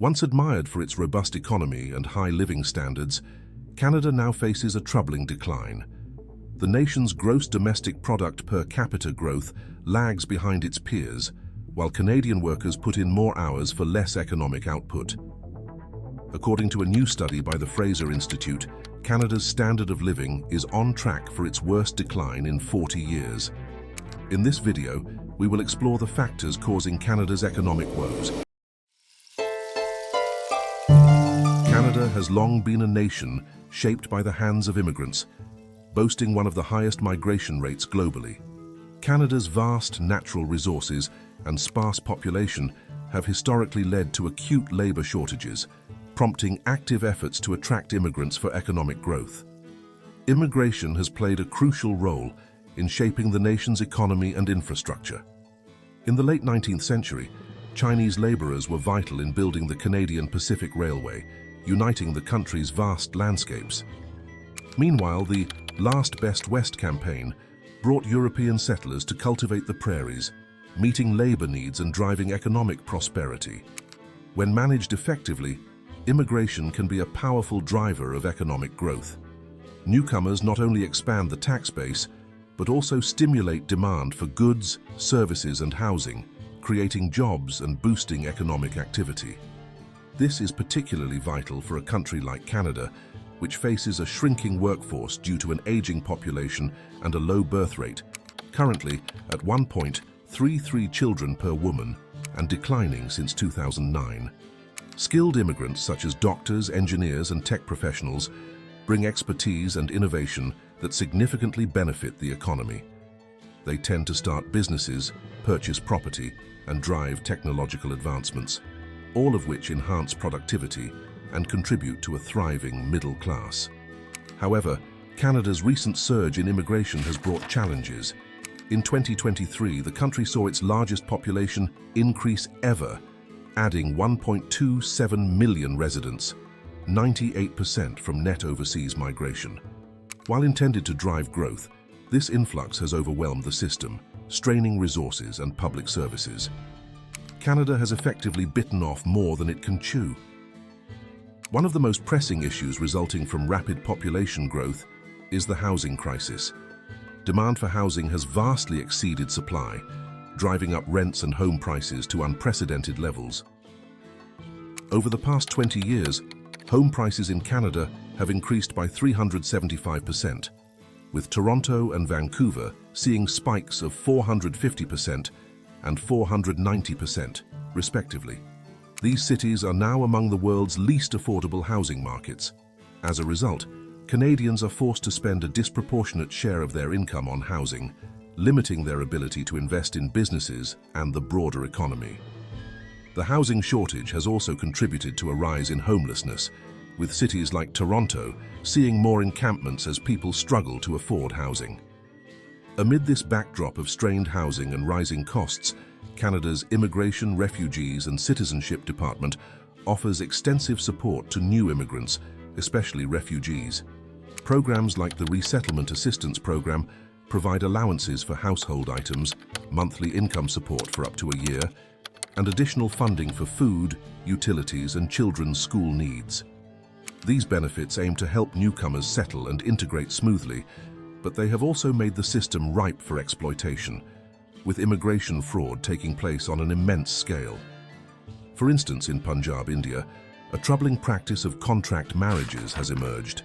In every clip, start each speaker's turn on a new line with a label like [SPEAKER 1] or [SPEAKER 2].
[SPEAKER 1] Once admired for its robust economy and high living standards, Canada now faces a troubling decline. The nation's gross domestic product per capita growth lags behind its peers, while Canadian workers put in more hours for less economic output. According to a new study by the Fraser Institute, Canada's standard of living is on track for its worst decline in 40 years. In this video, we will explore the factors causing Canada's economic woes. Canada has long been a nation shaped by the hands of immigrants, boasting one of the highest migration rates globally. Canada's vast natural resources and sparse population have historically led to acute labor shortages, prompting active efforts to attract immigrants for economic growth. Immigration has played a crucial role in shaping the nation's economy and infrastructure. In the late 19th century, Chinese laborers were vital in building the Canadian Pacific Railway, uniting the country's vast landscapes. Meanwhile, the Last Best West campaign brought European settlers to cultivate the prairies, meeting labor needs and driving economic prosperity. When managed effectively, immigration can be a powerful driver of economic growth. Newcomers not only expand the tax base, but also stimulate demand for goods, services, and housing, creating jobs and boosting economic activity. This is particularly vital for a country like Canada, which faces a shrinking workforce due to an aging population and a low birth rate, currently at 1.33 children per woman and declining since 2009. Skilled immigrants such as doctors, engineers, and tech professionals bring expertise and innovation that significantly benefit the economy. They tend to start businesses, purchase property, and drive technological advancements, all of which enhance productivity and contribute to a thriving middle class. However, Canada's recent surge in immigration has brought challenges. In 2023, the country saw its largest population increase ever, adding 1.27 million residents, 98% from net overseas migration. While intended to drive growth, this influx has overwhelmed the system, straining resources and public services. Canada has effectively bitten off more than it can chew. One of the most pressing issues resulting from rapid population growth is the housing crisis. Demand for housing has vastly exceeded supply, driving up rents and home prices to unprecedented levels. Over the past 20 years, home prices in Canada have increased by 375%, with Toronto and Vancouver seeing spikes of 450% and 490%, respectively. These cities are now among the world's least affordable housing markets. As a result, Canadians are forced to spend a disproportionate share of their income on housing, limiting their ability to invest in businesses and the broader economy. The housing shortage has also contributed to a rise in homelessness, with cities like Toronto seeing more encampments as people struggle to afford housing. Amid this backdrop of strained housing and rising costs, Canada's Immigration, Refugees and Citizenship Department offers extensive support to new immigrants, especially refugees. Programs like the Resettlement Assistance Program provide allowances for household items, monthly income support for up to a year, and additional funding for food, utilities, and children's school needs. These benefits aim to help newcomers settle and integrate smoothly, but they have also made the system ripe for exploitation, with immigration fraud taking place on an immense scale. For instance, in Punjab, India, a troubling practice of contract marriages has emerged.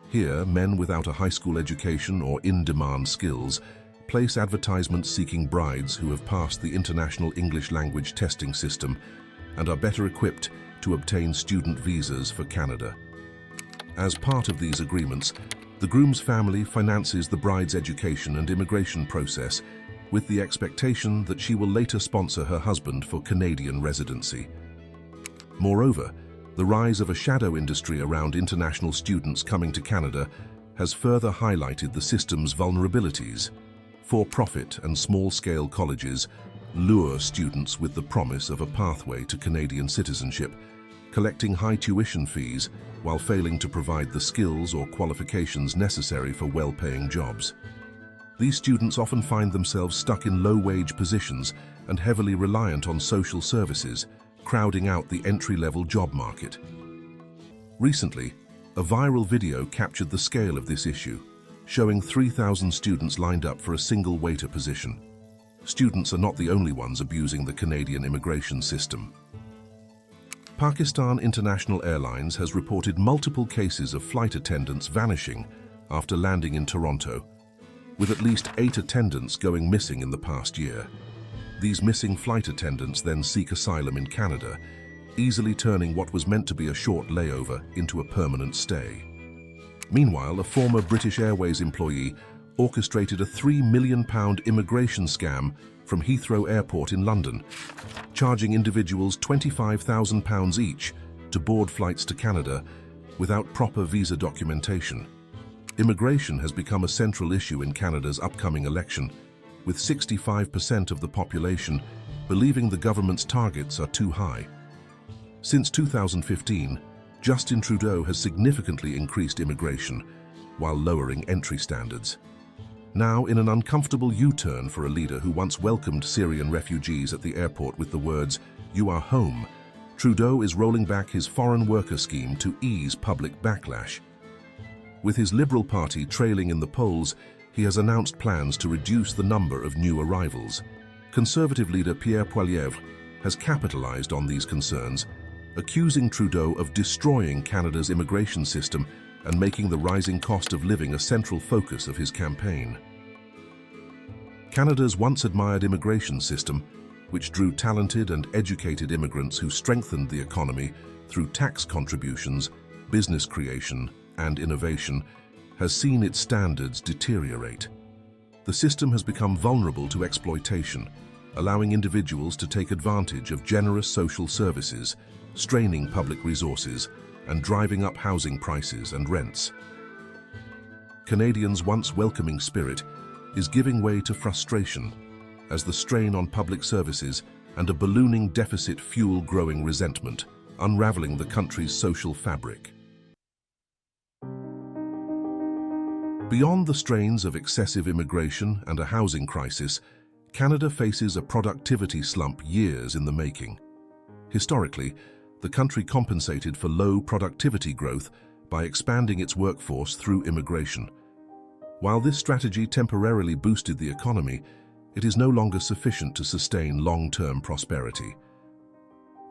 [SPEAKER 1] Here, men without a high school education or in-demand skills place advertisements seeking brides who have passed the International English Language Testing System and are better equipped to obtain student visas for Canada. As part of these agreements, the groom's family finances the bride's education and immigration process, with the expectation that she will later sponsor her husband for Canadian residency. Moreover, the rise of a shadow industry around international students coming to Canada has further highlighted the system's vulnerabilities. For-profit and small-scale colleges lure students with the promise of a pathway to Canadian citizenship, collecting high tuition fees while failing to provide the skills or qualifications necessary for well-paying jobs. These students often find themselves stuck in low-wage positions and heavily reliant on social services, crowding out the entry-level job market. Recently, a viral video captured the scale of this issue, showing 3,000 students lined up for a single waiter position. Students are not the only ones abusing the Canadian immigration system. Pakistan International Airlines has reported multiple cases of flight attendants vanishing after landing in Toronto, with at least 8 attendants going missing in the past year. These missing flight attendants then seek asylum in Canada, easily turning what was meant to be a short layover into a permanent stay. Meanwhile, a former British Airways employee orchestrated a £3 million immigration scam from Heathrow Airport in London, charging individuals £25,000 each to board flights to Canada without proper visa documentation. Immigration has become a central issue in Canada's upcoming election, with 65% of the population believing the government's targets are too high. Since 2015, Justin Trudeau has significantly increased immigration while lowering entry standards. Now, in an uncomfortable U-turn for a leader who once welcomed Syrian refugees at the airport with the words, "You are home," Trudeau is rolling back his foreign worker scheme to ease public backlash. With his Liberal Party trailing in the polls, he has announced plans to reduce the number of new arrivals. Conservative leader Pierre Poilievre has capitalized on these concerns, accusing Trudeau of destroying Canada's immigration system and making the rising cost of living a central focus of his campaign. Canada's once-admired immigration system, which drew talented and educated immigrants who strengthened the economy through tax contributions, business creation, and innovation, has seen its standards deteriorate. The system has become vulnerable to exploitation, allowing individuals to take advantage of generous social services, straining public resources, and driving up housing prices and rents. Canadians' once welcoming spirit is giving way to frustration as the strain on public services and a ballooning deficit fuel growing resentment, unraveling the country's social fabric. Beyond the strains of excessive immigration and a housing crisis, Canada faces a productivity slump years in the making. Historically, the country compensated for low productivity growth by expanding its workforce through immigration. While this strategy temporarily boosted the economy, it is no longer sufficient to sustain long-term prosperity.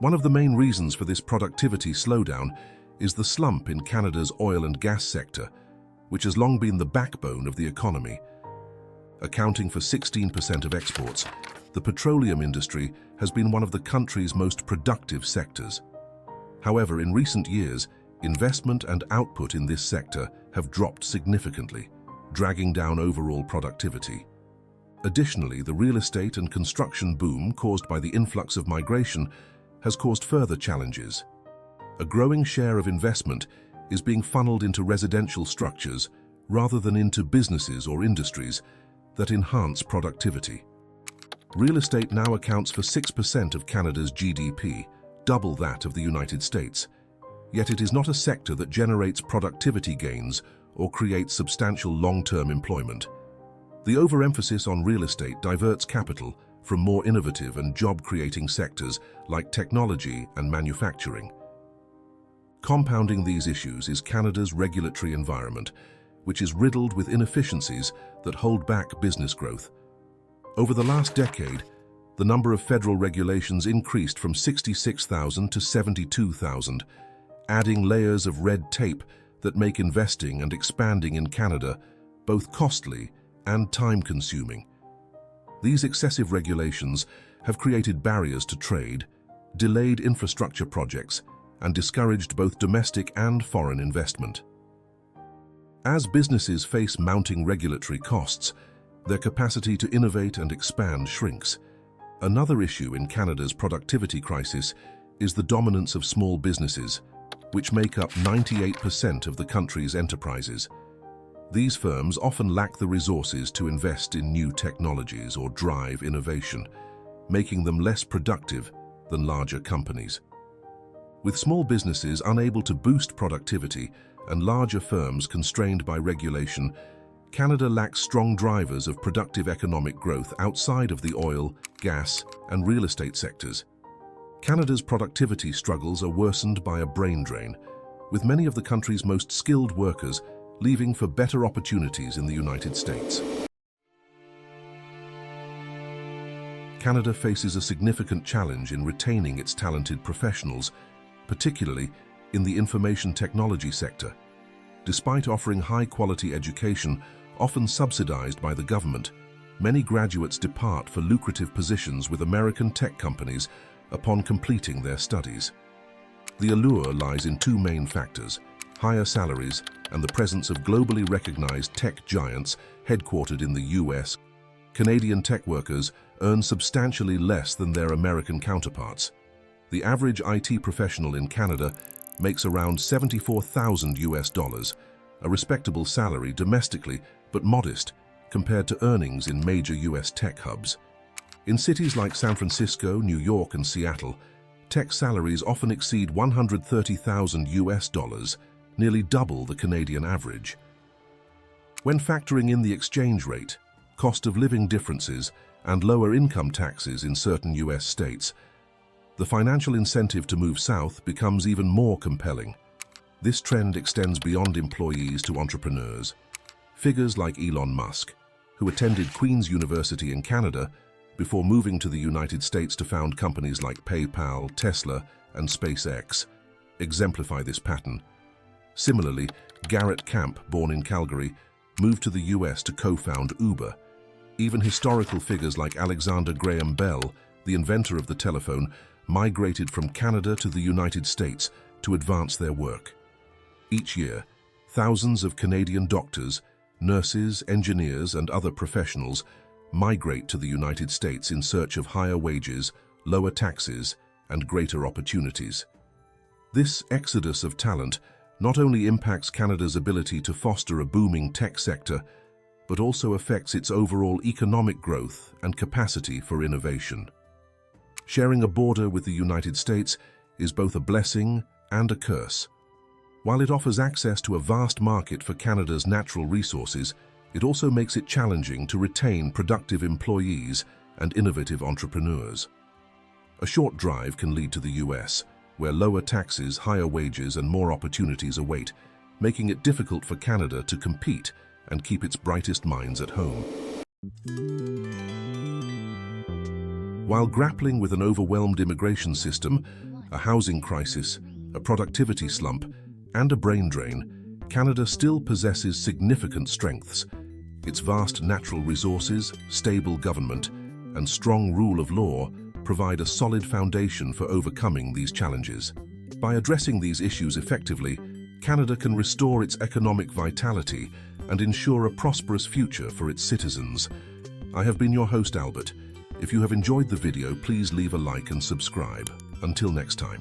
[SPEAKER 1] One of the main reasons for this productivity slowdown is the slump in Canada's oil and gas sector, which has long been the backbone of the economy. Accounting for 16% of exports, the petroleum industry has been one of the country's most productive sectors. However, in recent years, investment and output in this sector have dropped significantly, dragging down overall productivity. Additionally, the real estate and construction boom caused by the influx of migration has caused further challenges. A growing share of investment is being funneled into residential structures rather than into businesses or industries that enhance productivity. Real estate now accounts for 6% of Canada's GDP, double that of the United States. Yet it is not a sector that generates productivity gains or creates substantial long-term employment. The overemphasis on real estate diverts capital from more innovative and job-creating sectors like technology and manufacturing. Compounding these issues is Canada's regulatory environment, which is riddled with inefficiencies that hold back business growth. Over the last decade, the number of federal regulations increased from 66,000 to 72,000, adding layers of red tape that make investing and expanding in Canada both costly and time-consuming. These excessive regulations have created barriers to trade, delayed infrastructure projects, and discouraged both domestic and foreign investment. As businesses face mounting regulatory costs, their capacity to innovate and expand shrinks. Another issue in Canada's productivity crisis is the dominance of small businesses, which make up 98% of the country's enterprises. These firms often lack the resources to invest in new technologies or drive innovation, making them less productive than larger companies. With small businesses unable to boost productivity and larger firms constrained by regulation, Canada lacks strong drivers of productive economic growth outside of the oil, gas, and real estate sectors. Canada's productivity struggles are worsened by a brain drain, with many of the country's most skilled workers leaving for better opportunities in the United States. Canada faces a significant challenge in retaining its talented professionals, particularly in the information technology sector. Despite offering high-quality education, often subsidized by the government, many graduates depart for lucrative positions with American tech companies upon completing their studies. The allure lies in two main factors: higher salaries and the presence of globally recognized tech giants headquartered in the US. Canadian tech workers earn substantially less than their American counterparts. The average IT professional in Canada makes around $74,000, a respectable salary domestically but modest compared to earnings in major US tech hubs. In cities like San Francisco, New York, and Seattle, tech salaries often exceed $130,000, nearly double the Canadian average. When factoring in the exchange rate, cost of living differences, and lower income taxes in certain US states, the financial incentive to move south becomes even more compelling. This trend extends beyond employees to entrepreneurs. Figures like Elon Musk, who attended Queen's University in Canada before moving to the United States to found companies like PayPal, Tesla, and SpaceX, exemplify this pattern. Similarly, Garrett Camp, born in Calgary, moved to the US to co-found Uber. Even historical figures like Alexander Graham Bell, the inventor of the telephone, migrated from Canada to the United States to advance their work. Each year, thousands of Canadian doctors, nurses, engineers, and other professionals migrate to the United States in search of higher wages, lower taxes, and greater opportunities. This exodus of talent not only impacts Canada's ability to foster a booming tech sector, but also affects its overall economic growth and capacity for innovation. Sharing a border with the United States is both a blessing and a curse. While it offers access to a vast market for Canada's natural resources, it also makes it challenging to retain productive employees and innovative entrepreneurs. A short drive can lead to the US, where lower taxes, higher wages, and more opportunities await, making it difficult for Canada to compete and keep its brightest minds at home. While grappling with an overwhelmed immigration system, a housing crisis, a productivity slump, and a brain drain, Canada still possesses significant strengths. Its vast natural resources, stable government, and strong rule of law provide a solid foundation for overcoming these challenges. By addressing these issues effectively, Canada can restore its economic vitality and ensure a prosperous future for its citizens. I have been your host, Albert. If you have enjoyed the video, please leave a like and subscribe. Until next time.